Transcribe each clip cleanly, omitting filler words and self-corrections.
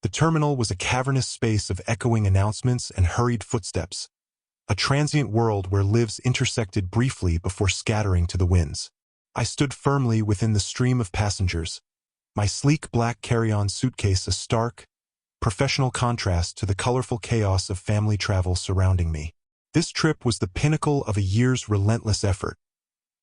The terminal was a cavernous space of echoing announcements and hurried footsteps, a transient world where lives intersected briefly before scattering to the winds. I stood firmly within the stream of passengers, my sleek black carry-on suitcase a stark, professional contrast to the colorful chaos of family travel surrounding me. This trip was the pinnacle of a year's relentless effort,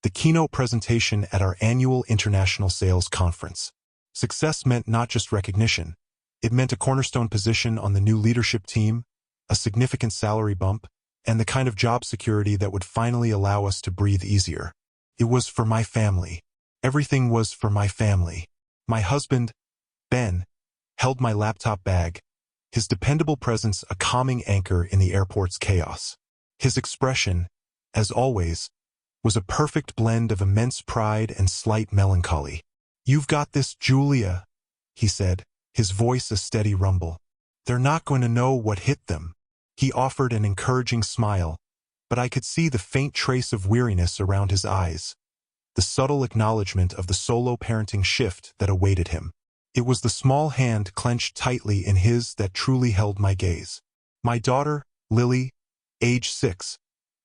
the keynote presentation at our annual International Sales Conference. Success meant not just recognition, it meant a cornerstone position on the new leadership team, a significant salary bump, and the kind of job security that would finally allow us to breathe easier. It was for my family. Everything was for my family. My husband, Ben, held my laptop bag, his dependable presence a calming anchor in the airport's chaos. His expression, as always, was a perfect blend of immense pride and slight melancholy. "You've got this, Julia," he said, his voice a steady rumble. "They're not going to know what hit them." He offered an encouraging smile, but I could see the faint trace of weariness around his eyes, the subtle acknowledgement of the solo parenting shift that awaited him. It was the small hand clenched tightly in his that truly held my gaze. My daughter, Lily, age 6,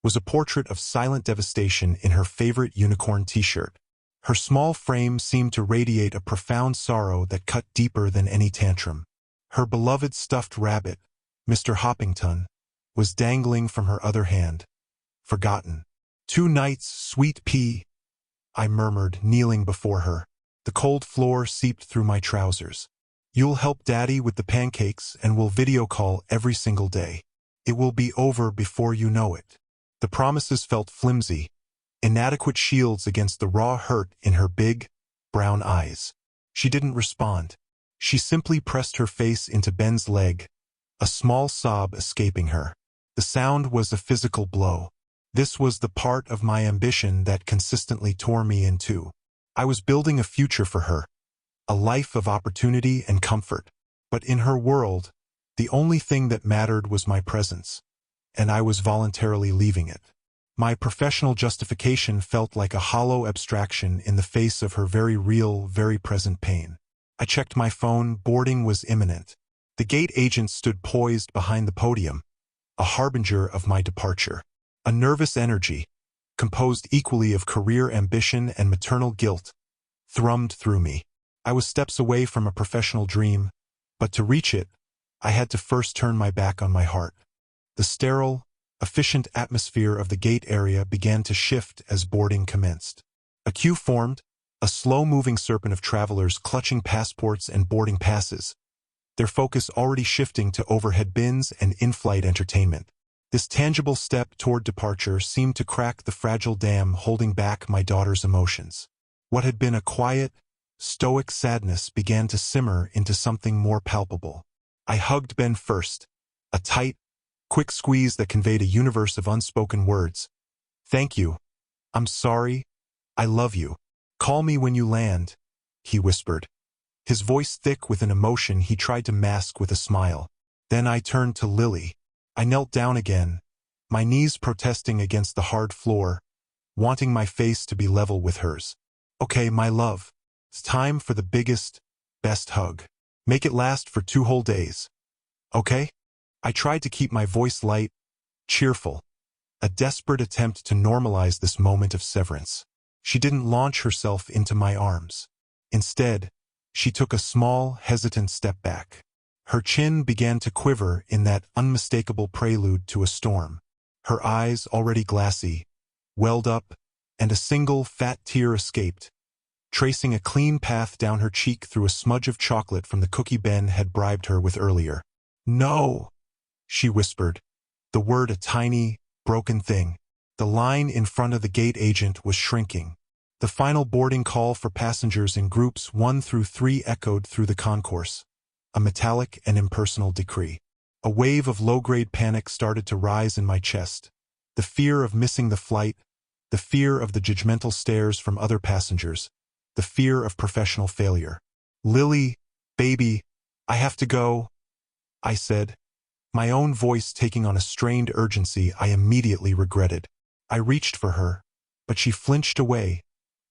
was a portrait of silent devastation in her favorite unicorn t-shirt. Her small frame seemed to radiate a profound sorrow that cut deeper than any tantrum. Her beloved stuffed rabbit, Mr. Hoppington, was dangling from her other hand, forgotten. "2 nights, sweet pea," I murmured, kneeling before her. The cold floor seeped through my trousers. "You'll help Daddy with the pancakes and we'll video call every single day. It will be over before you know it." The promises felt flimsy, inadequate shields against the raw hurt in her big, brown eyes. She didn't respond. She simply pressed her face into Ben's leg, a small sob escaping her. The sound was a physical blow. This was the part of my ambition that consistently tore me in two. I was building a future for her, a life of opportunity and comfort. But in her world, the only thing that mattered was my presence, and I was voluntarily leaving it. My professional justification felt like a hollow abstraction in the face of her very real, very present pain. I checked my phone. Boarding was imminent. The gate agent stood poised behind the podium, a harbinger of my departure. A nervous energy, composed equally of career ambition and maternal guilt, thrummed through me. I was steps away from a professional dream, but to reach it, I had to first turn my back on my heart. The sterile, efficient atmosphere of the gate area began to shift as boarding commenced. A queue formed, a slow-moving serpent of travelers clutching passports and boarding passes, their focus already shifting to overhead bins and in-flight entertainment. This tangible step toward departure seemed to crack the fragile dam holding back my daughter's emotions. What had been a quiet, stoic sadness began to simmer into something more palpable. I hugged Ben first, a tight, quick squeeze that conveyed a universe of unspoken words. "Thank you. I'm sorry. I love you. Call me when you land," he whispered, his voice thick with an emotion he tried to mask with a smile. Then I turned to Lily. I knelt down again, my knees protesting against the hard floor, wanting my face to be level with hers. "Okay, my love. It's time for the biggest, best hug. Make it last for 2 whole days. Okay?" I tried to keep my voice light, cheerful, a desperate attempt to normalize this moment of severance. She didn't launch herself into my arms. Instead, she took a small, hesitant step back. Her chin began to quiver in that unmistakable prelude to a storm. Her eyes, already glassy, welled up, and a single fat tear escaped, tracing a clean path down her cheek through a smudge of chocolate from the cookie Ben had bribed her with earlier. "No," she whispered, the word a tiny, broken thing. The line in front of the gate agent was shrinking. The final boarding call for passengers in groups 1 through 3 echoed through the concourse, a metallic and impersonal decree. A wave of low-grade panic started to rise in my chest. The fear of missing the flight, the fear of the judgmental stares from other passengers, the fear of professional failure. "Lily, baby, I have to go," I said, my own voice taking on a strained urgency I immediately regretted. I reached for her, but she flinched away,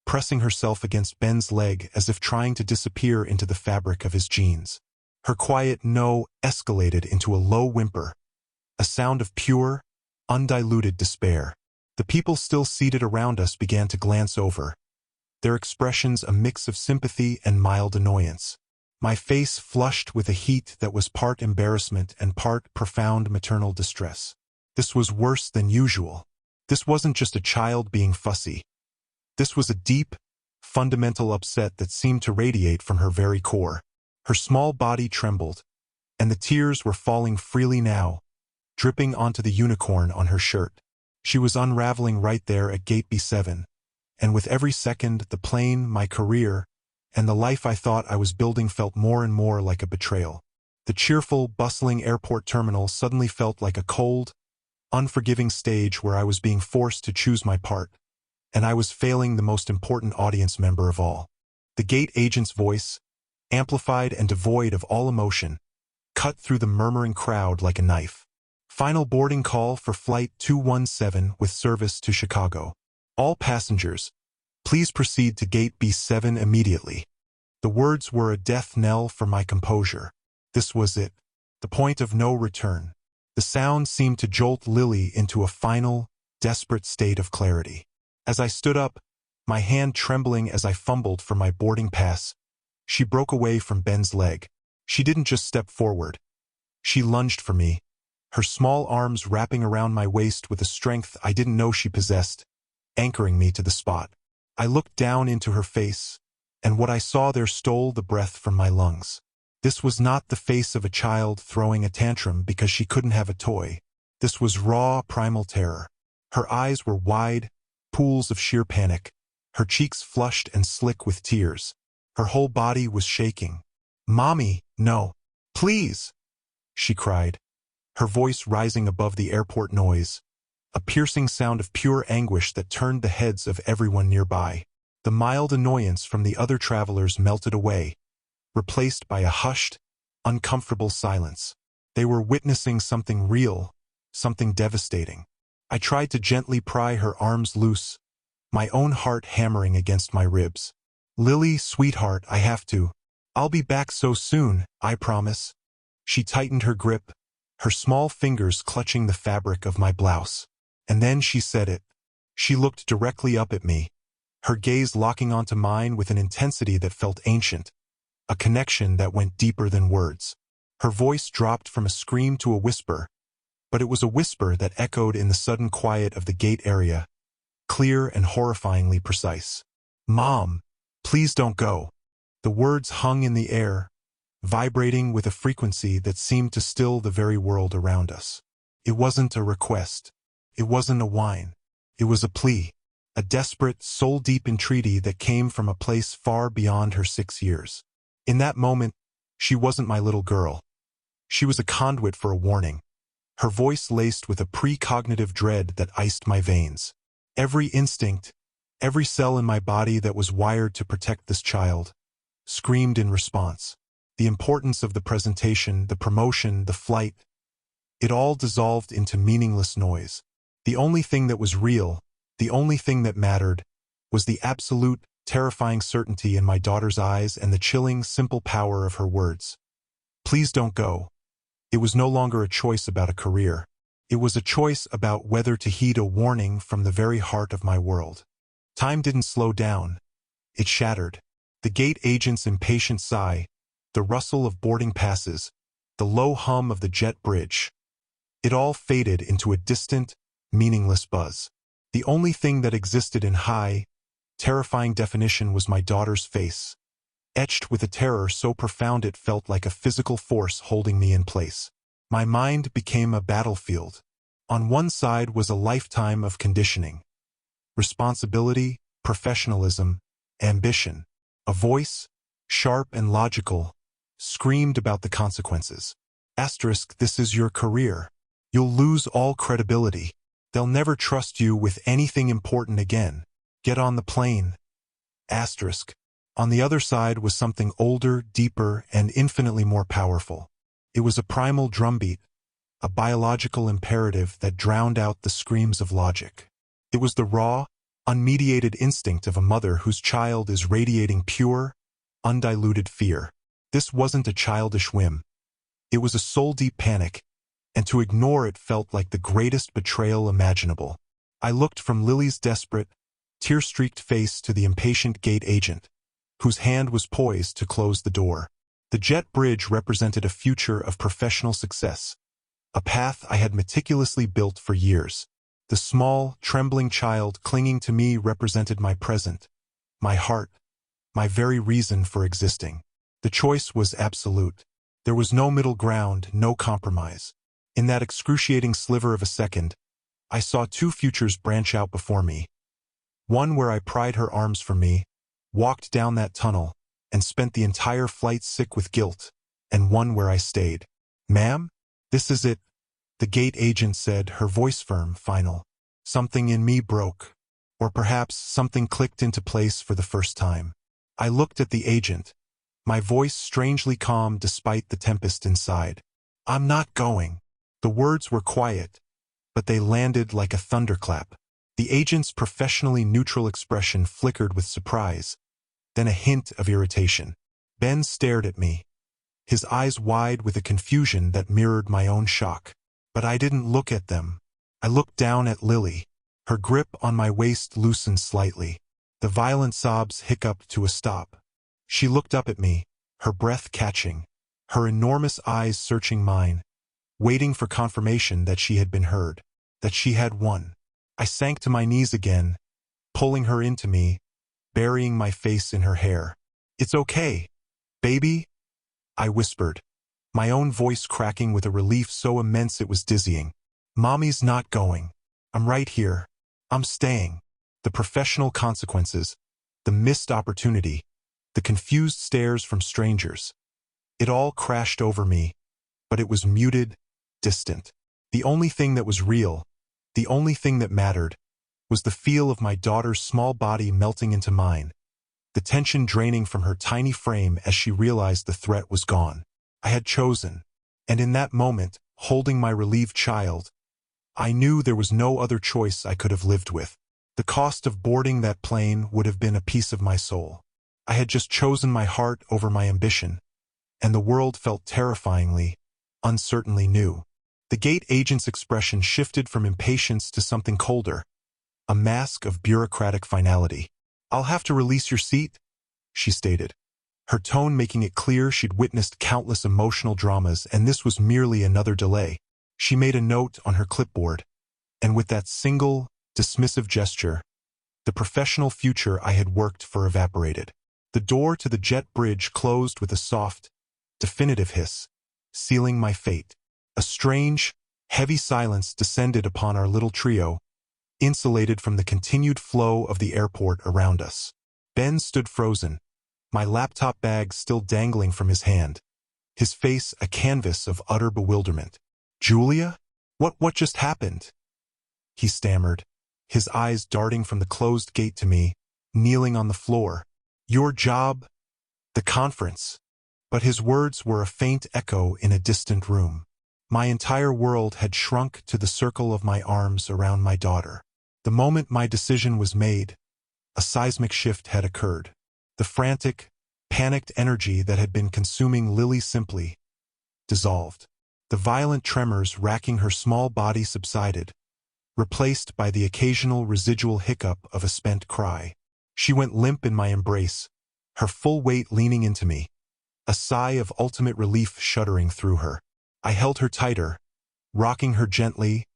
pressing herself against Ben's leg as if trying to disappear into the fabric of his jeans. Her quiet no escalated into a low whimper, a sound of pure, undiluted despair. The people still seated around us began to glance over, their expressions a mix of sympathy and mild annoyance. My face flushed with a heat that was part embarrassment and part profound maternal distress. This was worse than usual. This wasn't just a child being fussy. This was a deep, fundamental upset that seemed to radiate from her very core. Her small body trembled, and the tears were falling freely now, dripping onto the unicorn on her shirt. She was unraveling right there at Gate B7, and with every second, the plane, my career, and the life I thought I was building felt more and more like a betrayal. The cheerful, bustling airport terminal suddenly felt like a cold, unforgiving stage where I was being forced to choose my part, and I was failing the most important audience member of all. The gate agent's voice, amplified and devoid of all emotion, cut through the murmuring crowd like a knife. Final boarding call for Flight 217 with service to Chicago. All passengers, please proceed to Gate B7 immediately. The words were a death knell for my composure. This was it, the point of no return. The sound seemed to jolt Lily into a final, desperate state of clarity. As I stood up, my hand trembling as I fumbled for my boarding pass, she broke away from Ben's leg. She didn't just step forward. She lunged for me, her small arms wrapping around my waist with a strength I didn't know she possessed, anchoring me to the spot. I looked down into her face, and what I saw there stole the breath from my lungs. This was not the face of a child throwing a tantrum because she couldn't have a toy. This was raw, primal terror. Her eyes were wide, pools of sheer panic, her cheeks flushed and slick with tears. Her whole body was shaking. "Mommy, no. Please!" she cried, her voice rising above the airport noise, a piercing sound of pure anguish that turned the heads of everyone nearby. The mild annoyance from the other travelers melted away, replaced by a hushed, uncomfortable silence. They were witnessing something real, something devastating. I tried to gently pry her arms loose, my own heart hammering against my ribs. "Lily, sweetheart, I have to. I'll be back so soon, I promise." She tightened her grip, her small fingers clutching the fabric of my blouse. And then she said it. She looked directly up at me, her gaze locking onto mine with an intensity that felt ancient, a connection that went deeper than words. Her voice dropped from a scream to a whisper, but it was a whisper that echoed in the sudden quiet of the gate area, clear and horrifyingly precise. "Mom, please don't go." The words hung in the air, vibrating with a frequency that seemed to still the very world around us. It wasn't a request. It wasn't a whine. It was a plea, a desperate, soul-deep entreaty that came from a place far beyond her 6 years. In that moment, she wasn't my little girl. She was a conduit for a warning, her voice laced with a precognitive dread that iced my veins. Every instinct, every cell in my body that was wired to protect this child, screamed in response. The importance of the presentation, the promotion, the flight, it all dissolved into meaningless noise. The only thing that was real, the only thing that mattered, was the absolute, terrifying certainty in my daughter's eyes and the chilling, simple power of her words. "Please don't go." It was no longer a choice about a career. It was a choice about whether to heed a warning from the very heart of my world. Time didn't slow down. It shattered. The gate agent's impatient sigh, the rustle of boarding passes, the low hum of the jet bridge. It all faded into a distant, meaningless buzz. The only thing that existed in high, terrifying definition was my daughter's face, etched with a terror so profound it felt like a physical force holding me in place. My mind became a battlefield. On one side was a lifetime of conditioning, responsibility, professionalism, ambition. A voice, sharp and logical, screamed about the consequences. Asterisk, this is your career. You'll lose all credibility. They'll never trust you with anything important again. Get on the plane. Asterisk. On the other side was something older, deeper, and infinitely more powerful. It was a primal drumbeat, a biological imperative that drowned out the screams of logic. It was the raw, unmediated instinct of a mother whose child is radiating pure, undiluted fear. This wasn't a childish whim. It was a soul-deep panic, and to ignore it felt like the greatest betrayal imaginable. I looked from Lily's desperate, tear-streaked face to the impatient gate agent, whose hand was poised to close the door. The jet bridge represented a future of professional success, a path I had meticulously built for years. The small, trembling child clinging to me represented my present, my heart, my very reason for existing. The choice was absolute. There was no middle ground, no compromise. In that excruciating sliver of a second, I saw two futures branch out before me. One where I pried her arms from me, walked down that tunnel, and spent the entire flight sick with guilt, and one where I stayed. "Ma'am? This is it," the gate agent said, her voice firm, final. Something in me broke, or perhaps something clicked into place for the first time. I looked at the agent, my voice strangely calm despite the tempest inside. "I'm not going." The words were quiet, but they landed like a thunderclap. The agent's professionally neutral expression flickered with surprise, then a hint of irritation. Ben stared at me, his eyes wide with a confusion that mirrored my own shock. But I didn't look at them. I looked down at Lily. Her grip on my waist loosened slightly. The violent sobs hiccuped to a stop. She looked up at me, her breath catching, her enormous eyes searching mine, waiting for confirmation that she had been heard, that she had won. I sank to my knees again, pulling her into me, burying my face in her hair. "It's okay, baby," I whispered, my own voice cracking with a relief so immense it was dizzying. "Mommy's not going. I'm right here. I'm staying." The professional consequences, the missed opportunity, the confused stares from strangers. It all crashed over me, but it was muted, distant. The only thing that was real, the only thing that mattered, was the feel of my daughter's small body melting into mine, the tension draining from her tiny frame as she realized the threat was gone. I had chosen, and in that moment, holding my relieved child, I knew there was no other choice I could have lived with. The cost of boarding that plane would have been a piece of my soul. I had just chosen my heart over my ambition, and the world felt terrifyingly, uncertainly new. The gate agent's expression shifted from impatience to something colder, a mask of bureaucratic finality. "I'll have to release your seat," she stated, her tone making it clear she'd witnessed countless emotional dramas and this was merely another delay. She made a note on her clipboard, and with that single, dismissive gesture, the professional future I had worked for evaporated. The door to the jet bridge closed with a soft, definitive hiss, sealing my fate. A strange, heavy silence descended upon our little trio, insulated from the continued flow of the airport around us. Ben stood frozen, my laptop bag still dangling from his hand, his face a canvas of utter bewilderment. "Julia? What just happened?" he stammered, his eyes darting from the closed gate to me, kneeling on the floor. "Your job? The conference?" But his words were a faint echo in a distant room. My entire world had shrunk to the circle of my arms around my daughter. The moment my decision was made, a seismic shift had occurred. The frantic, panicked energy that had been consuming Lily simply dissolved. The violent tremors racking her small body subsided, replaced by the occasional residual hiccup of a spent cry. She went limp in my embrace, her full weight leaning into me, a sigh of ultimate relief shuddering through her. I held her tighter, rocking her gently,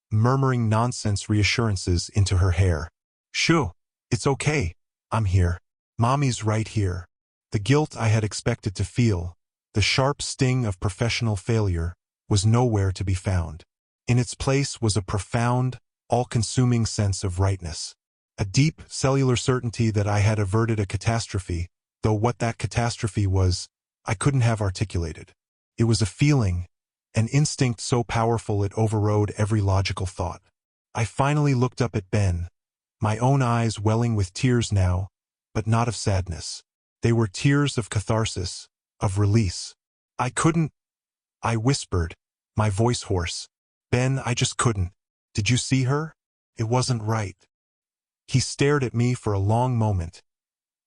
murmuring nonsense reassurances into her hair. "Shoo, it's okay. I'm here. Mommy's right here." The guilt I had expected to feel, the sharp sting of professional failure, was nowhere to be found. In its place was a profound, all-consuming sense of rightness. A deep, cellular certainty that I had averted a catastrophe, though what that catastrophe was, I couldn't have articulated. It was a feeling, an instinct so powerful it overrode every logical thought. I finally looked up at Ben, my own eyes welling with tears now, but not of sadness. They were tears of catharsis, of release. I whispered, my voice hoarse. "Ben, I just couldn't. Did you see her? It wasn't right." He stared at me for a long moment,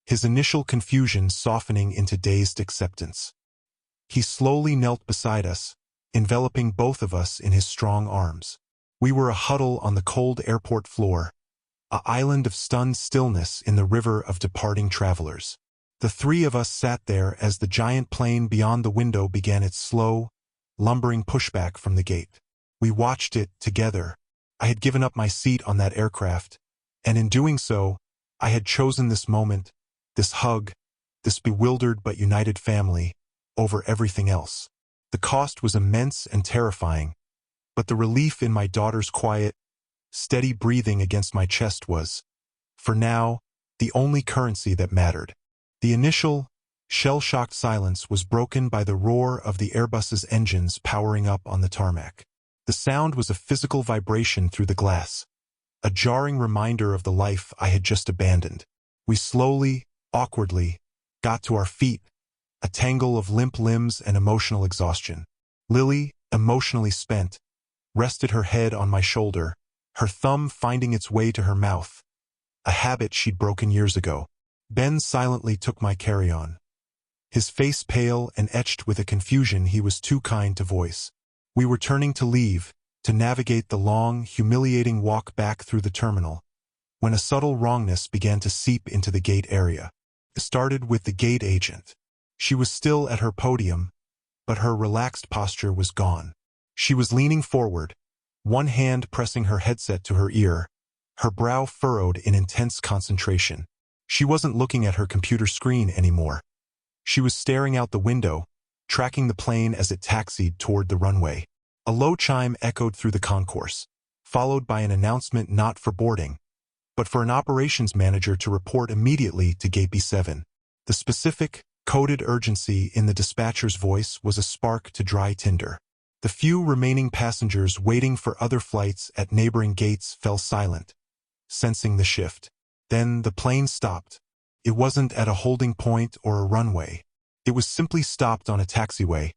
his initial confusion softening into dazed acceptance. He slowly knelt beside us, enveloping both of us in his strong arms. We were a huddle on the cold airport floor, an island of stunned stillness in the river of departing travelers. The three of us sat there as the giant plane beyond the window began its slow, lumbering pushback from the gate. We watched it together. I had given up my seat on that aircraft, and in doing so, I had chosen this moment, this hug, this bewildered but united family, over everything else. The cost was immense and terrifying, but the relief in my daughter's quiet, steady breathing against my chest was, for now, the only currency that mattered. The initial, shell-shocked silence was broken by the roar of the Airbus's engines powering up on the tarmac. The sound was a physical vibration through the glass, a jarring reminder of the life I had just abandoned. We slowly, awkwardly, got to our feet, a tangle of limp limbs and emotional exhaustion. Lily, emotionally spent, rested her head on my shoulder, her thumb finding its way to her mouth, a habit she'd broken years ago. Ben silently took my carry-on, his face pale and etched with a confusion he was too kind to voice. We were turning to leave, to navigate the long, humiliating walk back through the terminal, when a subtle wrongness began to seep into the gate area. It started with the gate agent. She was still at her podium, but her relaxed posture was gone. She was leaning forward, one hand pressing her headset to her ear, her brow furrowed in intense concentration. She wasn't looking at her computer screen anymore. She was staring out the window, tracking the plane as it taxied toward the runway. A low chime echoed through the concourse, followed by an announcement not for boarding, but for an operations manager to report immediately to Gate B7. The specific, coded urgency in the dispatcher's voice was a spark to dry tinder. The few remaining passengers waiting for other flights at neighboring gates fell silent, sensing the shift. Then the plane stopped. It wasn't at a holding point or a runway. It was simply stopped on a taxiway,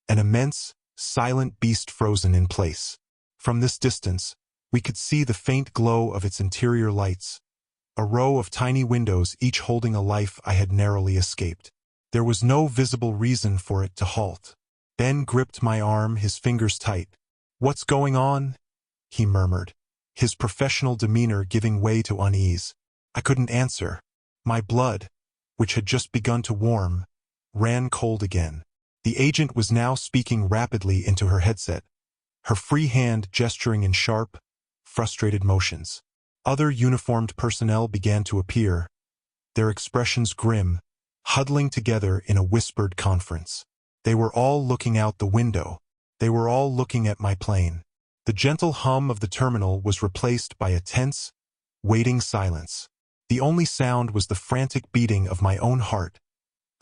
an immense, silent beast frozen in place. From this distance, we could see the faint glow of its interior lights, a row of tiny windows each holding a life I had narrowly escaped. There was no visible reason for it to halt. Ben gripped my arm, his fingers tight. "What's going on?" he murmured, his professional demeanor giving way to unease. I couldn't answer. My blood, which had just begun to warm, ran cold again. The agent was now speaking rapidly into her headset, her free hand gesturing in sharp, frustrated motions. Other uniformed personnel began to appear, their expressions grim, huddling together in a whispered conference. They were all looking out the window. They were all looking at my plane. The gentle hum of the terminal was replaced by a tense, waiting silence. The only sound was the frantic beating of my own heart,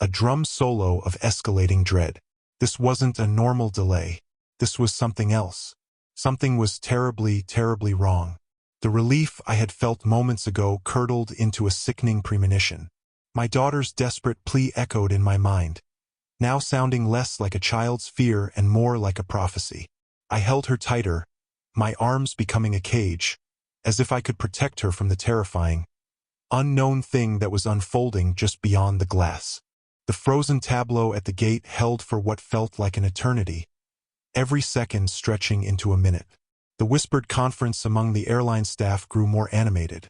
a drum solo of escalating dread. This wasn't a normal delay. This was something else. Something was terribly, terribly wrong. The relief I had felt moments ago curdled into a sickening premonition. My daughter's desperate plea echoed in my mind, now sounding less like a child's fear and more like a prophecy. I held her tighter, my arms becoming a cage, as if I could protect her from the terrifying, unknown thing that was unfolding just beyond the glass. The frozen tableau at the gate held for what felt like an eternity, every second stretching into a minute. The whispered conference among the airline staff grew more animated,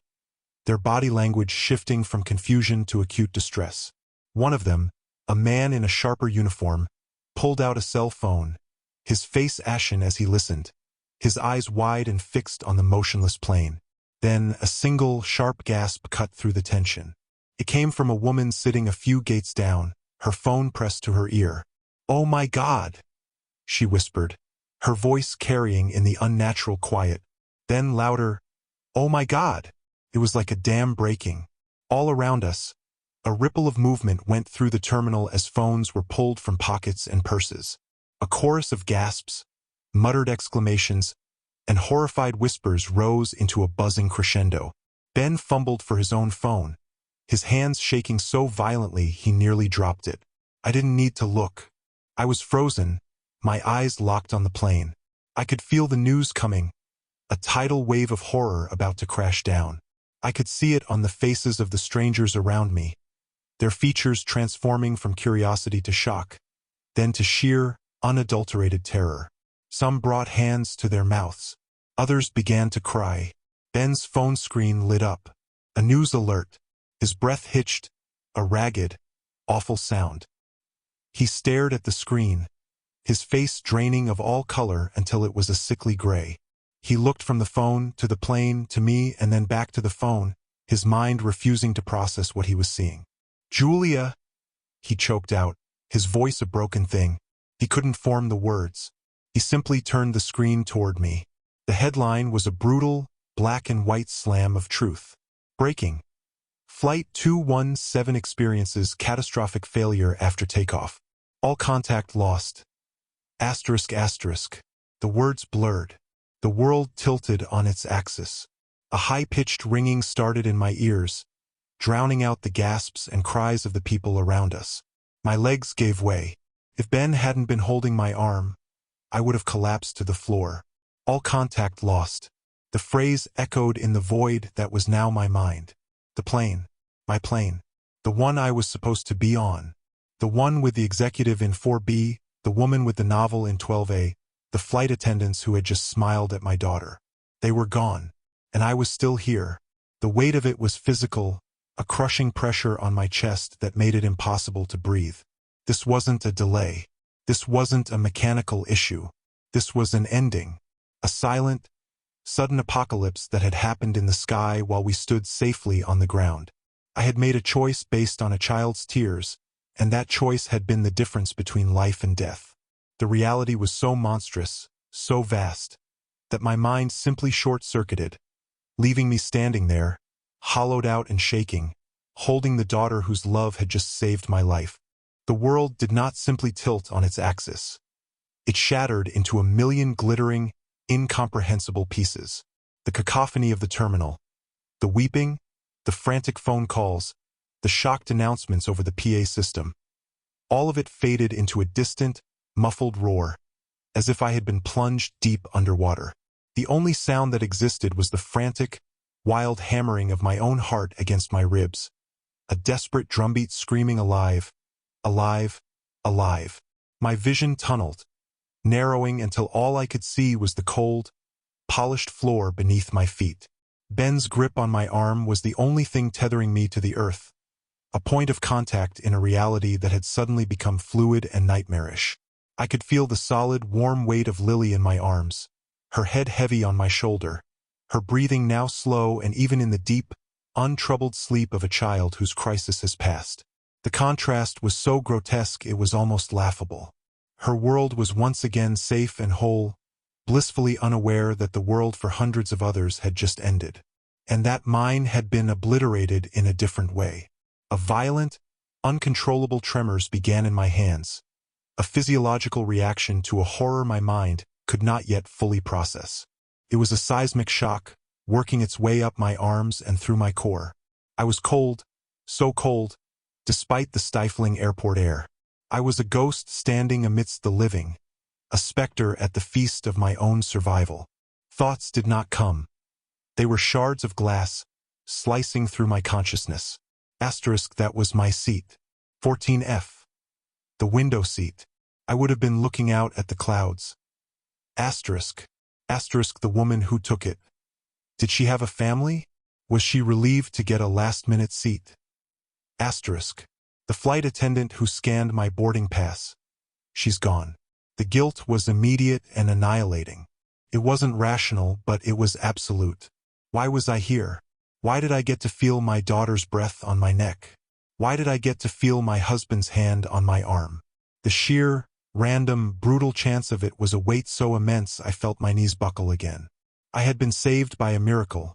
their body language shifting from confusion to acute distress. One of them, a man in a sharper uniform, pulled out a cell phone, his face ashen as he listened, his eyes wide and fixed on the motionless plane. Then a single, sharp gasp cut through the tension. It came from a woman sitting a few gates down, her phone pressed to her ear. "Oh my God," she whispered, her voice carrying in the unnatural quiet. Then louder, "Oh my God." It was like a dam breaking. All around us, a ripple of movement went through the terminal as phones were pulled from pockets and purses. A chorus of gasps, muttered exclamations, and horrified whispers rose into a buzzing crescendo. Ben fumbled for his own phone, his hands shaking so violently he nearly dropped it. I didn't need to look. I was frozen, my eyes locked on the plane. I could feel the news coming, a tidal wave of horror about to crash down. I could see it on the faces of the strangers around me, their features transforming from curiosity to shock, then to sheer, unadulterated terror. Some brought hands to their mouths. Others began to cry. Ben's phone screen lit up. A news alert. His breath hitched, a ragged, awful sound. He stared at the screen, his face draining of all color until it was a sickly gray. He looked from the phone to the plane to me and then back to the phone, his mind refusing to process what he was seeing. "Julia," he choked out, his voice a broken thing. He couldn't form the words. He simply turned the screen toward me. The headline was a brutal, black and white slam of truth. Breaking. Flight 217 experiences catastrophic failure after takeoff. All contact lost. Asterisk asterisk. The words blurred. The world tilted on its axis. A high-pitched ringing started in my ears, drowning out the gasps and cries of the people around us. My legs gave way. If Ben hadn't been holding my arm, I would have collapsed to the floor. All contact lost. The phrase echoed in the void that was now my mind. The plane. My plane. The one I was supposed to be on. The one with the executive in 4B, the woman with the novel in 12A, the flight attendants who had just smiled at my daughter. They were gone, and I was still here. The weight of it was physical, a crushing pressure on my chest that made it impossible to breathe. This wasn't a delay. This wasn't a mechanical issue. This was an ending. A silent, sudden apocalypse that had happened in the sky while we stood safely on the ground. I had made a choice based on a child's tears, and that choice had been the difference between life and death. The reality was so monstrous, so vast, that my mind simply short-circuited, leaving me standing there, hollowed out and shaking, holding the daughter whose love had just saved my life. The world did not simply tilt on its axis. It shattered into a million glittering, incomprehensible pieces. The cacophony of the terminal, the weeping, the frantic phone calls, the shocked announcements over the PA system. All of it faded into a distant, muffled roar, as if I had been plunged deep underwater. The only sound that existed was the frantic, wild hammering of my own heart against my ribs, a desperate drumbeat screaming alive, alive, alive. My vision tunneled, narrowing until all I could see was the cold, polished floor beneath my feet. Ben's grip on my arm was the only thing tethering me to the earth, a point of contact in a reality that had suddenly become fluid and nightmarish. I could feel the solid, warm weight of Lily in my arms, her head heavy on my shoulder, her breathing now slow and even in the deep, untroubled sleep of a child whose crisis has passed. The contrast was so grotesque it was almost laughable. Her world was once again safe and whole, blissfully unaware that the world for hundreds of others had just ended, and that mine had been obliterated in a different way. A violent, uncontrollable tremors began in my hands, a physiological reaction to a horror my mind could not yet fully process. It was a seismic shock, working its way up my arms and through my core. I was cold, so cold, despite the stifling airport air. I was a ghost standing amidst the living, a specter at the feast of my own survival. Thoughts did not come. They were shards of glass, slicing through my consciousness. Asterisk, that was my seat. 14F. The window seat. I would have been looking out at the clouds. Asterisk. Asterisk, the woman who took it. Did she have a family? Was she relieved to get a last-minute seat? Asterisk. The flight attendant who scanned my boarding pass. She's gone. The guilt was immediate and annihilating. It wasn't rational, but it was absolute. Why was I here? Why did I get to feel my daughter's breath on my neck? Why did I get to feel my husband's hand on my arm? The sheer, random, brutal chance of it was a weight so immense I felt my knees buckle again. I had been saved by a miracle,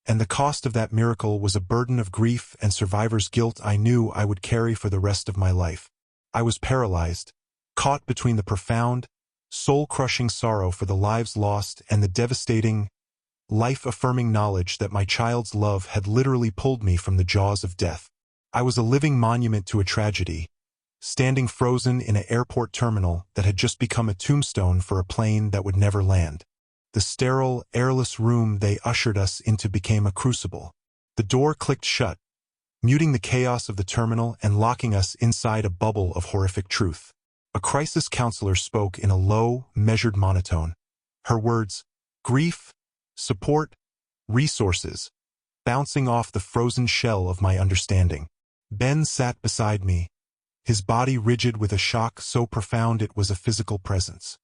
and the cost of that miracle was a burden of grief and survivor's guilt I knew I would carry for the rest of my life. I was paralyzed, caught between the profound, soul-crushing sorrow for the lives lost and the devastating, life-affirming knowledge that my child's love had literally pulled me from the jaws of death. I was a living monument to a tragedy, standing frozen in an airport terminal that had just become a tombstone for a plane that would never land. The sterile, airless room they ushered us into became a crucible. The door clicked shut, muting the chaos of the terminal and locking us inside a bubble of horrific truth. A crisis counselor spoke in a low, measured monotone. Her words, grief, support, resources, bouncing off the frozen shell of my understanding. Ben sat beside me, his body rigid with a shock so profound it was a physical presence.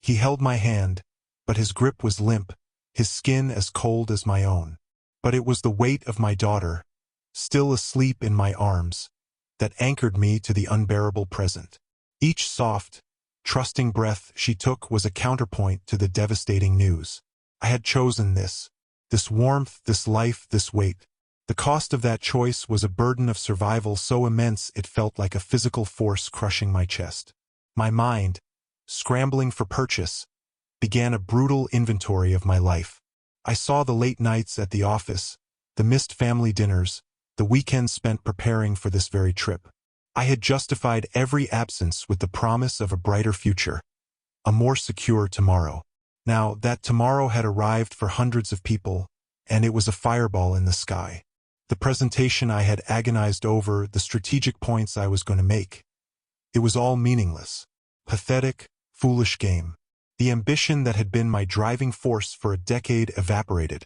He held my hand, but his grip was limp, his skin as cold as my own. But it was the weight of my daughter, still asleep in my arms, that anchored me to the unbearable present. Each soft, trusting breath she took was a counterpoint to the devastating news. I had chosen this warmth, this life, this weight. The cost of that choice was a burden of survival so immense it felt like a physical force crushing my chest. My mind, scrambling for purchase, began a brutal inventory of my life. I saw the late nights at the office, the missed family dinners, the weekends spent preparing for this very trip. I had justified every absence with the promise of a brighter future, a more secure tomorrow. Now, that tomorrow had arrived for hundreds of people, and it was a fireball in the sky. The presentation I had agonized over, the strategic points I was going to make. It was all meaningless. Pathetic, foolish game. The ambition that had been my driving force for a decade evaporated,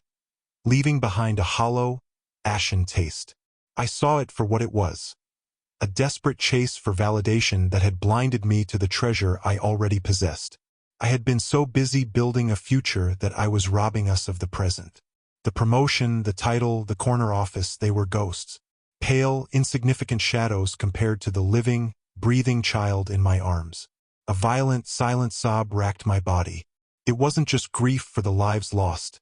leaving behind a hollow, ashen taste. I saw it for what it was. A desperate chase for validation that had blinded me to the treasure I already possessed. I had been so busy building a future that I was robbing us of the present. The promotion, the title, the corner office, they were ghosts. Pale, insignificant shadows compared to the living, breathing child in my arms. A violent, silent sob racked my body. It wasn't just grief for the lives lost,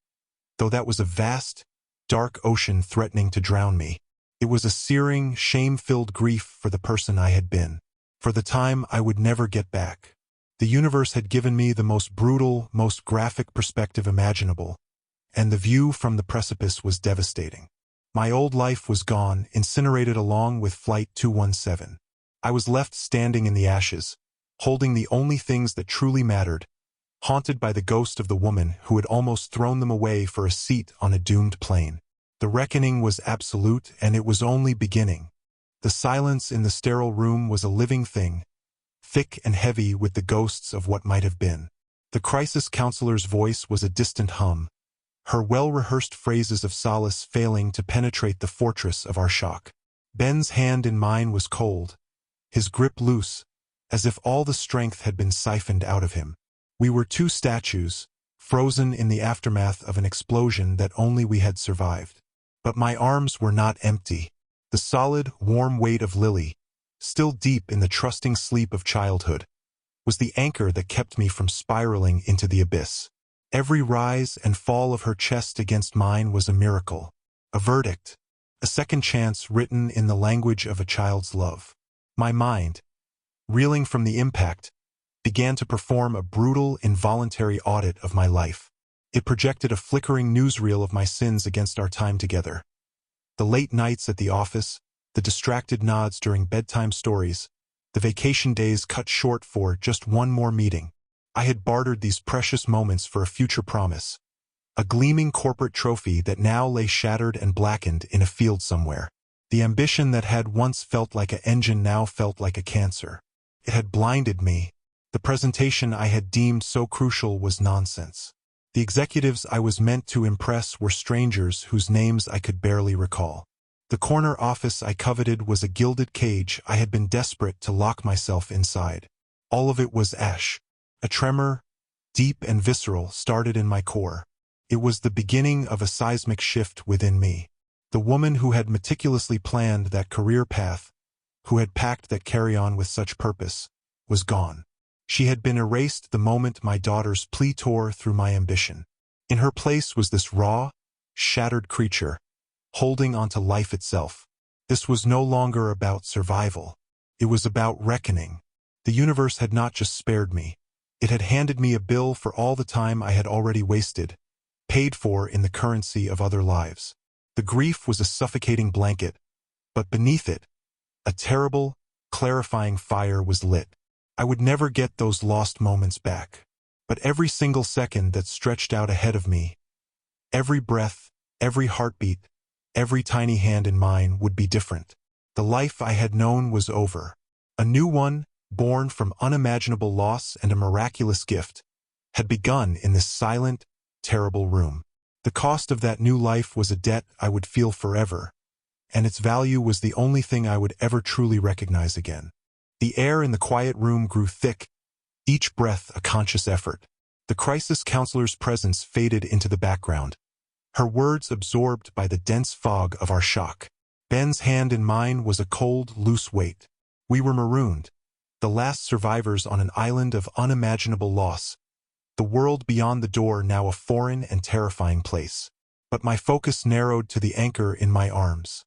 though that was a vast, dark ocean threatening to drown me. It was a searing, shame-filled grief for the person I had been, for the time I would never get back. The universe had given me the most brutal, most graphic perspective imaginable, and the view from the precipice was devastating. My old life was gone, incinerated along with Flight 217. I was left standing in the ashes, holding the only things that truly mattered, haunted by the ghost of the woman who had almost thrown them away for a seat on a doomed plane. The reckoning was absolute, and it was only beginning. The silence in the sterile room was a living thing, thick and heavy with the ghosts of what might have been. The crisis counselor's voice was a distant hum, her well-rehearsed phrases of solace failing to penetrate the fortress of our shock. Ben's hand in mine was cold, his grip loose, as if all the strength had been siphoned out of him. We were two statues, frozen in the aftermath of an explosion that only we had survived. But my arms were not empty. The solid, warm weight of Lily, still deep in the trusting sleep of childhood, was the anchor that kept me from spiraling into the abyss. Every rise and fall of her chest against mine was a miracle, a verdict, a second chance written in the language of a child's love. My mind, reeling from the impact, began to perform a brutal, involuntary audit of my life. It projected a flickering newsreel of my sins against our time together. The late nights at the office, the distracted nods during bedtime stories, the vacation days cut short for just one more meeting. I had bartered these precious moments for a future promise, a gleaming corporate trophy that now lay shattered and blackened in a field somewhere. The ambition that had once felt like an engine now felt like a cancer. It had blinded me. The presentation I had deemed so crucial was nonsense. The executives I was meant to impress were strangers whose names I could barely recall. The corner office I coveted was a gilded cage I had been desperate to lock myself inside. All of it was ash. A tremor, deep and visceral, started in my core. It was the beginning of a seismic shift within me. The woman who had meticulously planned that career path, who had packed that carry-on with such purpose, was gone. She had been erased the moment my daughter's plea tore through my ambition. In her place was this raw, shattered creature, holding onto life itself. This was no longer about survival. It was about reckoning. The universe had not just spared me. It had handed me a bill for all the time I had already wasted, paid for in the currency of other lives. The grief was a suffocating blanket, but beneath it, a terrible, clarifying fire was lit. I would never get those lost moments back. But every single second that stretched out ahead of me, every breath, every heartbeat, every tiny hand in mine would be different. The life I had known was over. A new one, born from unimaginable loss and a miraculous gift, had begun in this silent, terrible room. The cost of that new life was a debt I would feel forever, and its value was the only thing I would ever truly recognize again. The air in the quiet room grew thick, each breath a conscious effort. The crisis counselor's presence faded into the background, her words absorbed by the dense fog of our shock. Ben's hand in mine was a cold, loose weight. We were marooned, the last survivors on an island of unimaginable loss, the world beyond the door now a foreign and terrifying place. But my focus narrowed to the anchor in my arms.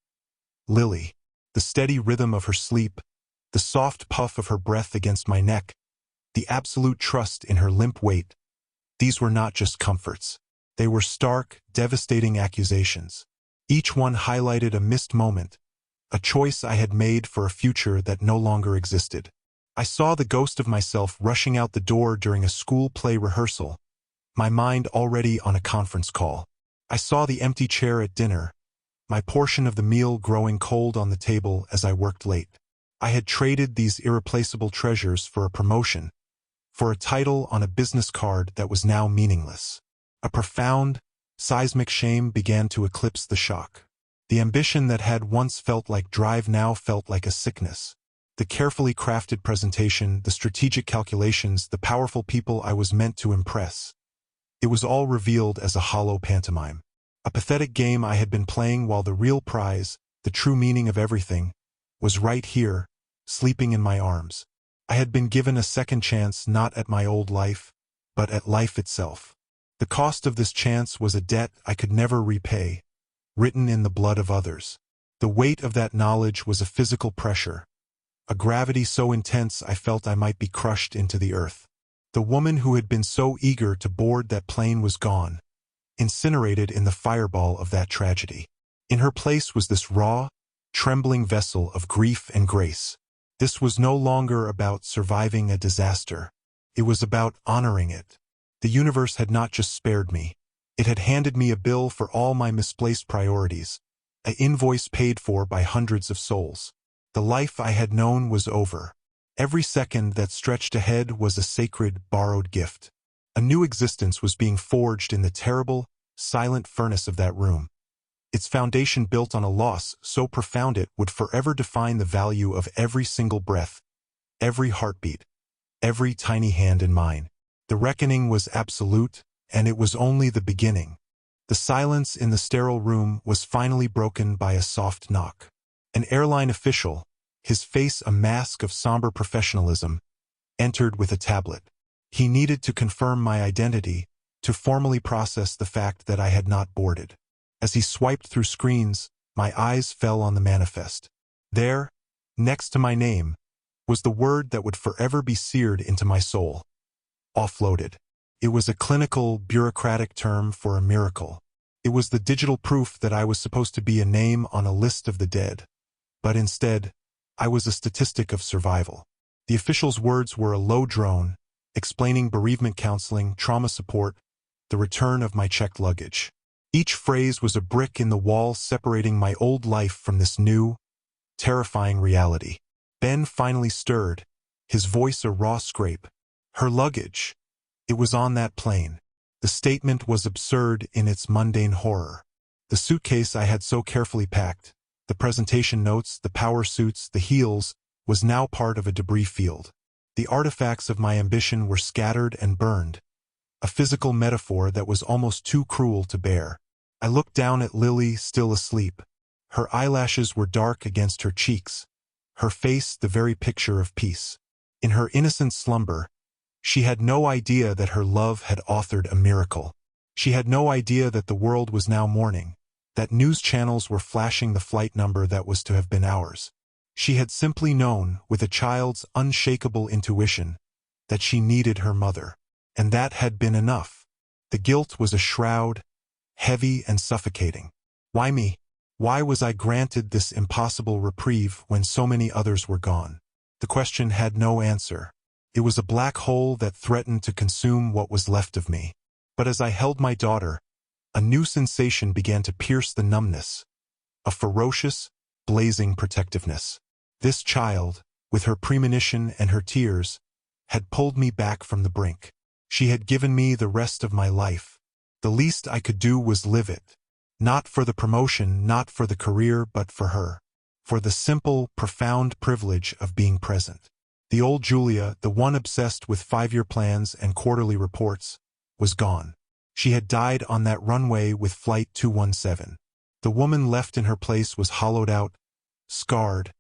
Lily, the steady rhythm of her sleep, the soft puff of her breath against my neck, the absolute trust in her limp weight. These were not just comforts. They were stark, devastating accusations. Each one highlighted a missed moment, a choice I had made for a future that no longer existed. I saw the ghost of myself rushing out the door during a school play rehearsal, my mind already on a conference call. I saw the empty chair at dinner, my portion of the meal growing cold on the table as I worked late. I had traded these irreplaceable treasures for a promotion, for a title on a business card that was now meaningless. A profound, seismic shame began to eclipse the shock. The ambition that had once felt like drive now felt like a sickness. The carefully crafted presentation, the strategic calculations, the powerful people I was meant to impress. It was all revealed as a hollow pantomime. A pathetic game I had been playing while the real prize, the true meaning of everything, was right here, sleeping in my arms. I had been given a second chance not at my old life, but at life itself. The cost of this chance was a debt I could never repay, written in the blood of others. The weight of that knowledge was a physical pressure, a gravity so intense I felt I might be crushed into the earth. The woman who had been so eager to board that plane was gone, incinerated in the fireball of that tragedy. In her place was this raw, trembling vessel of grief and grace. This was no longer about surviving a disaster. It was about honoring it. The universe had not just spared me. It had handed me a bill for all my misplaced priorities, an invoice paid for by hundreds of souls. The life I had known was over. Every second that stretched ahead was a sacred, borrowed gift. A new existence was being forged in the terrible, silent furnace of that room. Its foundation built on a loss so profound it would forever define the value of every single breath, every heartbeat, every tiny hand in mine. The reckoning was absolute, and it was only the beginning. The silence in the sterile room was finally broken by a soft knock. An airline official, his face a mask of somber professionalism, entered with a tablet. He needed to confirm my identity, to formally process the fact that I had not boarded. As he swiped through screens, my eyes fell on the manifest. There, next to my name, was the word that would forever be seared into my soul. Offloaded. It was a clinical, bureaucratic term for a miracle. It was the digital proof that I was supposed to be a name on a list of the dead. But instead, I was a statistic of survival. The official's words were a low drone, explaining bereavement counseling, trauma support, the return of my checked luggage. Each phrase was a brick in the wall separating my old life from this new, terrifying reality. Ben finally stirred, his voice a raw scrape. Her luggage. It was on that plane. The statement was absurd in its mundane horror. The suitcase I had so carefully packed, the presentation notes, the power suits, the heels, was now part of a debris field. The artifacts of my ambition were scattered and burned, a physical metaphor that was almost too cruel to bear. I looked down at Lily, still asleep. Her eyelashes were dark against her cheeks, her face the very picture of peace. In her innocent slumber, she had no idea that her love had authored a miracle. She had no idea that the world was now mourning, that news channels were flashing the flight number that was to have been ours. She had simply known, with a child's unshakable intuition, that she needed her mother. And that had been enough. The guilt was a shroud, heavy and suffocating. Why me? Why was I granted this impossible reprieve when so many others were gone? The question had no answer. It was a black hole that threatened to consume what was left of me. But as I held my daughter, a new sensation began to pierce the numbness, a ferocious, blazing protectiveness. This child, with her premonition and her tears, had pulled me back from the brink. She had given me the rest of my life. The least I could do was live it. Not for the promotion, not for the career, but for her. For the simple, profound privilege of being present. The old Julia, the one obsessed with 5-year plans and quarterly reports, was gone. She had died on that runway with Flight 217. The woman left in her place was hollowed out, scarred,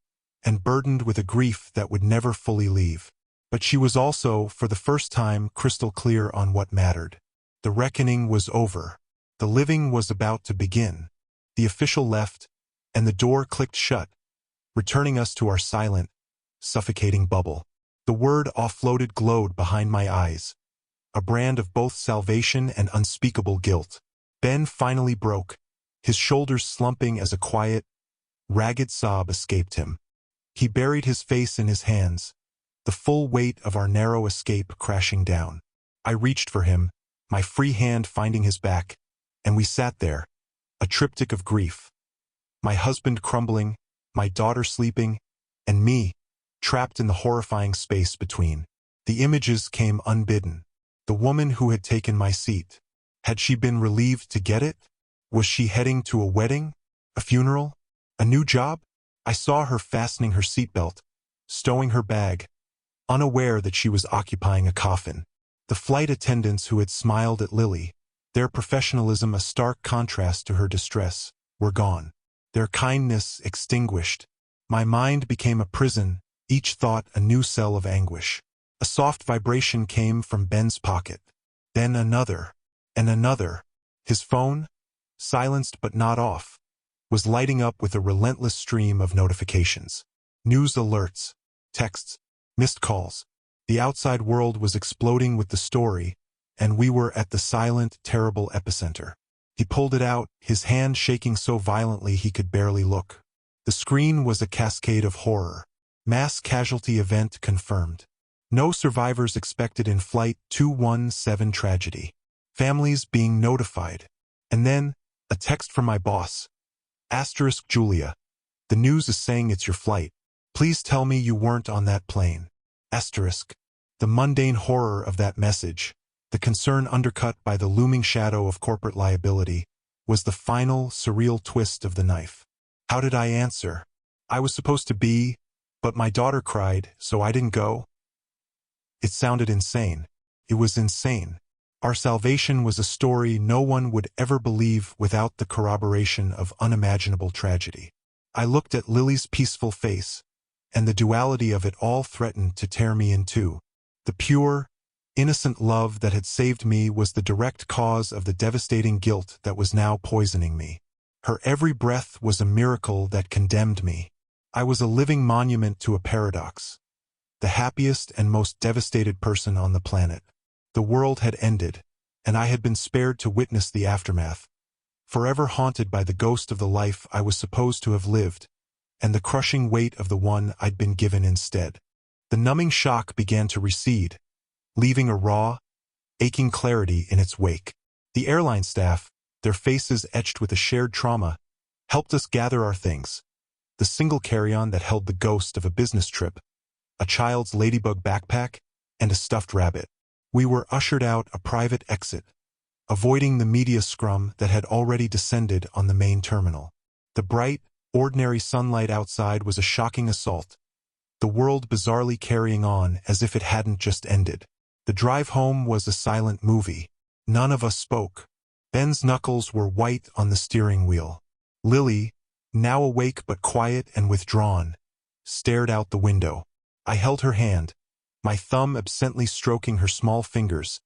and burdened with a grief that would never fully leave. But she was also, for the first time, crystal clear on what mattered. The reckoning was over. The living was about to begin. The official left, and the door clicked shut, returning us to our silent, suffocating bubble. The word offloaded glowed behind my eyes, a brand of both salvation and unspeakable guilt. Ben finally broke, his shoulders slumping as a quiet, ragged sob escaped him. He buried his face in his hands, the full weight of our narrow escape crashing down. I reached for him, my free hand finding his back, and we sat there, a triptych of grief. My husband crumbling, my daughter sleeping, and me, trapped in the horrifying space between. The images came unbidden. The woman who had taken my seat. Had she been relieved to get it? Was she heading to a wedding? A funeral? A new job? I saw her fastening her seatbelt, stowing her bag, unaware that she was occupying a coffin. The flight attendants who had smiled at Lily, their professionalism a stark contrast to her distress, were gone. Their kindness extinguished. My mind became a prison, each thought a new cell of anguish. A soft vibration came from Ben's pocket. Then another, and another. His phone, silenced but not off, was lighting up with a relentless stream of notifications. News alerts, texts, missed calls. The outside world was exploding with the story, and we were at the silent, terrible epicenter. He pulled it out, his hand shaking so violently he could barely look. The screen was a cascade of horror. Mass casualty event confirmed. No survivors expected in Flight 217 tragedy. Families being notified. And then, a text from my boss. Asterisk Julia. The news is saying it's your flight. Please tell me you weren't on that plane. Asterisk. The mundane horror of that message, the concern undercut by the looming shadow of corporate liability, was the final, surreal twist of the knife. How did I answer? I was supposed to be, but my daughter cried, so I didn't go. It sounded insane. It was insane. Our salvation was a story no one would ever believe without the corroboration of unimaginable tragedy. I looked at Lily's peaceful face, and the duality of it all threatened to tear me in two. The pure, innocent love that had saved me was the direct cause of the devastating guilt that was now poisoning me. Her every breath was a miracle that condemned me. I was a living monument to a paradox. The happiest and most devastated person on the planet. The world had ended, and I had been spared to witness the aftermath, forever haunted by the ghost of the life I was supposed to have lived, and the crushing weight of the one I'd been given instead. The numbing shock began to recede, leaving a raw, aching clarity in its wake. The airline staff, their faces etched with a shared trauma, helped us gather our things. The single carry-on that held the ghost of a business trip, a child's ladybug backpack, and a stuffed rabbit. We were ushered out a private exit, avoiding the media scrum that had already descended on the main terminal. The bright, ordinary sunlight outside was a shocking assault, the world bizarrely carrying on as if it hadn't just ended. The drive home was a silent movie. None of us spoke. Ben's knuckles were white on the steering wheel. Lily, now awake but quiet and withdrawn, stared out the window. I held her hand, my thumb absently stroking her small fingers,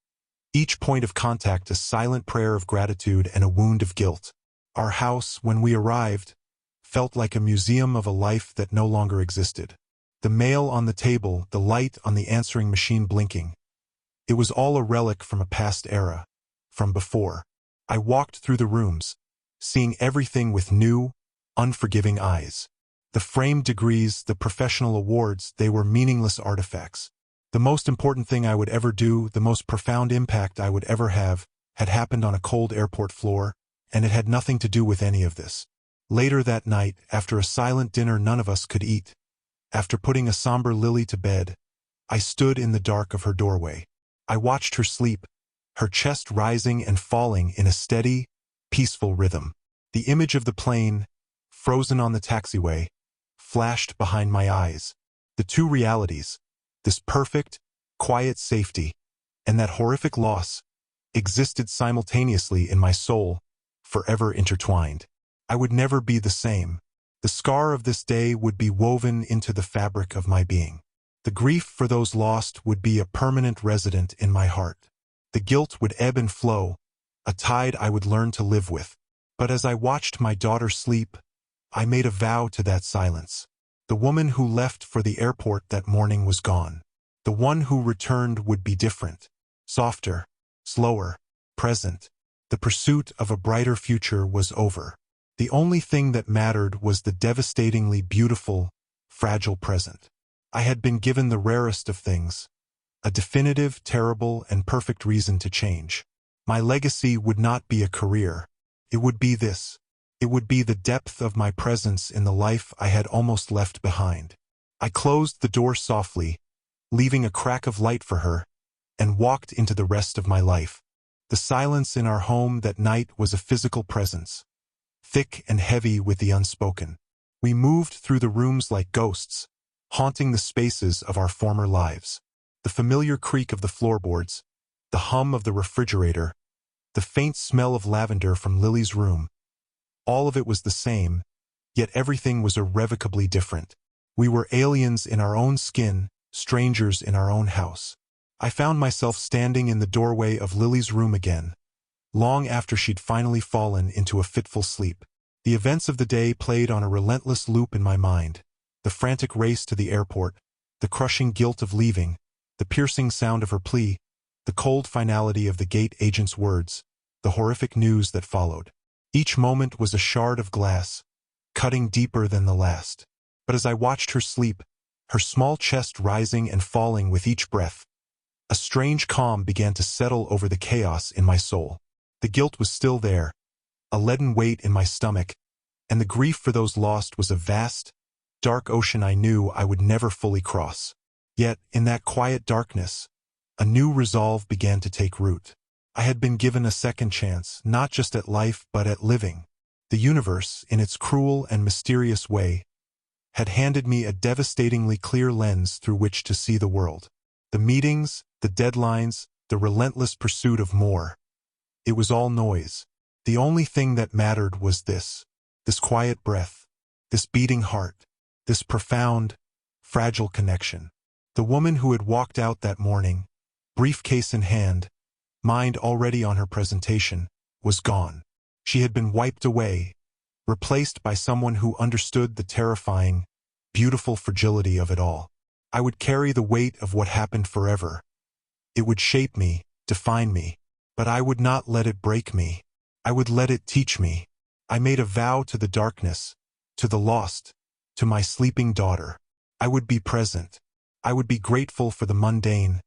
each point of contact a silent prayer of gratitude and a wound of guilt. Our house, when we arrived, felt like a museum of a life that no longer existed. The mail on the table, the light on the answering machine blinking. It was all a relic from a past era, from before. I walked through the rooms, seeing everything with new, unforgiving eyes. The framed degrees, the professional awards, they were meaningless artifacts. The most important thing I would ever do, the most profound impact I would ever have, had happened on a cold airport floor, and it had nothing to do with any of this. Later that night, after a silent dinner none of us could eat, After putting a somber Lily to bed, I stood in the dark of her doorway. I watched her sleep, her chest rising and falling in a steady, peaceful rhythm. The image of the plane, frozen on the taxiway, flashed behind my eyes. The two realities, this perfect, quiet safety, and that horrific loss, existed simultaneously in my soul, forever intertwined. I would never be the same. The scar of this day would be woven into the fabric of my being. The grief for those lost would be a permanent resident in my heart. The guilt would ebb and flow, a tide I would learn to live with. But as I watched my daughter sleep, I made a vow to that silence. The woman who left for the airport that morning was gone. The one who returned would be different, softer, slower, present. The pursuit of a brighter future was over. The only thing that mattered was the devastatingly beautiful, fragile present. I had been given the rarest of things, a definitive, terrible, and perfect reason to change. My legacy would not be a career. It would be this. It would be the depth of my presence in the life I had almost left behind. I closed the door softly, leaving a crack of light for her, and walked into the rest of my life. The silence in our home that night was a physical presence, thick and heavy with the unspoken. We moved through the rooms like ghosts, haunting the spaces of our former lives. The familiar creak of the floorboards, the hum of the refrigerator, the faint smell of lavender from Lily's room. All of it was the same, yet everything was irrevocably different. We were aliens in our own skin, strangers in our own house. I found myself standing in the doorway of Lily's room again, long after she'd finally fallen into a fitful sleep. The events of the day played on a relentless loop in my mind. The frantic race to the airport, the crushing guilt of leaving, the piercing sound of her plea, the cold finality of the gate agent's words, the horrific news that followed. Each moment was a shard of glass, cutting deeper than the last. But as I watched her sleep, her small chest rising and falling with each breath, a strange calm began to settle over the chaos in my soul. The guilt was still there, a leaden weight in my stomach, and the grief for those lost was a vast, dark ocean I knew I would never fully cross. Yet, in that quiet darkness, a new resolve began to take root. I had been given a second chance, not just at life but at living. The universe, in its cruel and mysterious way, had handed me a devastatingly clear lens through which to see the world. The meetings, the deadlines, the relentless pursuit of more. It was all noise. The only thing that mattered was this quiet breath, this beating heart, this profound, fragile connection. The woman who had walked out that morning, briefcase in hand, mind already on her presentation, was gone. She had been wiped away, replaced by someone who understood the terrifying, beautiful fragility of it all. I would carry the weight of what happened forever. It would shape me, define me, but I would not let it break me. I would let it teach me. I made a vow to the darkness, to the lost, to my sleeping daughter. I would be present. I would be grateful for the mundane,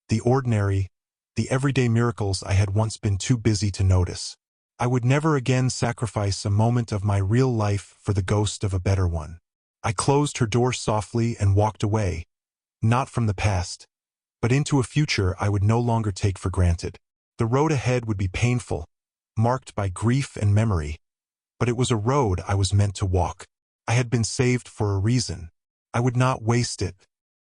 the ordinary, the everyday miracles I had once been too busy to notice. I would never again sacrifice a moment of my real life for the ghost of a better one. I closed her door softly and walked away, not from the past, but into a future I would no longer take for granted. The road ahead would be painful, marked by grief and memory, but it was a road I was meant to walk. I had been saved for a reason. I would not waste it,